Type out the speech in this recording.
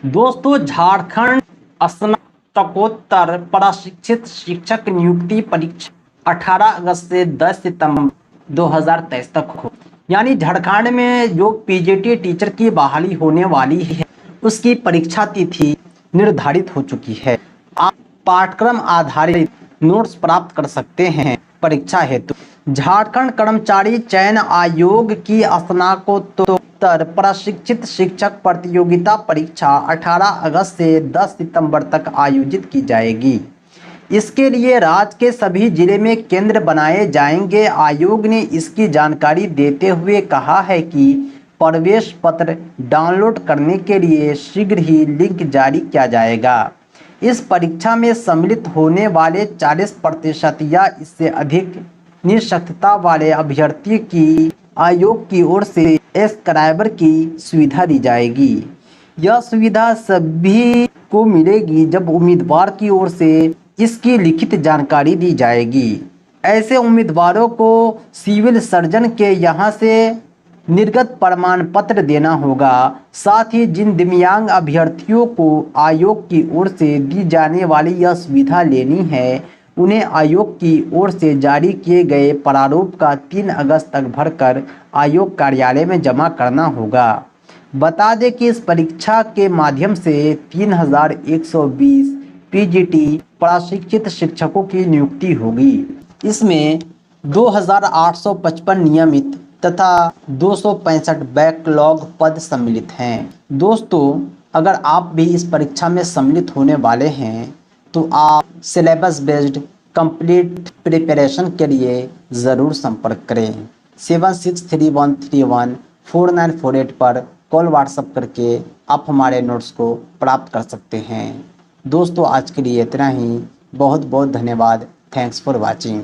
दोस्तों, झारखंड स्नातकोत्तर प्रशिक्षित शिक्षक नियुक्ति परीक्षा 18 अगस्त से 10 सितंबर 2023 तक हो। यानी झारखंड में जो पीजीटी टीचर की बहाली होने वाली है उसकी परीक्षा तिथि निर्धारित हो चुकी है। आप पाठ्यक्रम आधारित नोट्स प्राप्त कर सकते हैं। परीक्षा हेतु झारखंड कर्मचारी चयन आयोग की स्नातकोत्तर प्रशिक्षित शिक्षक प्रतियोगिता परीक्षा 18 अगस्त से 10 सितंबर तक आयोजित की जाएगी। इसके लिए राज्य के सभी जिले में केंद्र बनाए जाएंगे। आयोग ने इसकी जानकारी देते हुए कहा है कि प्रवेश पत्र डाउनलोड करने के लिए शीघ्र ही लिंक जारी किया जाएगा। इस परीक्षा में सम्मिलित होने वाले 40% या इससे अधिक निःशक्तता वाले अभ्यर्थी की आयोग की ओर से स्क्राइबर की सुविधा दी जाएगी। यह सुविधा सभी को मिलेगी जब उम्मीदवार की ओर से इसकी लिखित जानकारी दी जाएगी। ऐसे उम्मीदवारों को सिविल सर्जन के यहाँ से निर्गत प्रमाण पत्र देना होगा। साथ ही जिन दिव्यांग अभ्यर्थियों को आयोग की ओर से दी जाने वाली यह सुविधा लेनी है, उन्हें आयोग की ओर से जारी किए गए प्रारूप का 3 अगस्त तक भरकर आयोग कार्यालय में जमा करना होगा। बता दें कि इस परीक्षा के माध्यम से 3120 पीजीटी प्रशिक्षित शिक्षकों की नियुक्ति होगी। इसमें 2855 नियमित तथा 265 बैकलॉग पद सम्मिलित हैं। दोस्तों, अगर आप भी इस परीक्षा में सम्मिलित होने वाले हैं तो आप सिलेबस बेस्ड कंप्लीट प्रिपरेशन के लिए ज़रूर संपर्क करें। 7631314948 पर कॉल व्हाट्सएप करके आप हमारे नोट्स को प्राप्त कर सकते हैं। दोस्तों, आज के लिए इतना ही। बहुत बहुत धन्यवाद। Thanks for watching.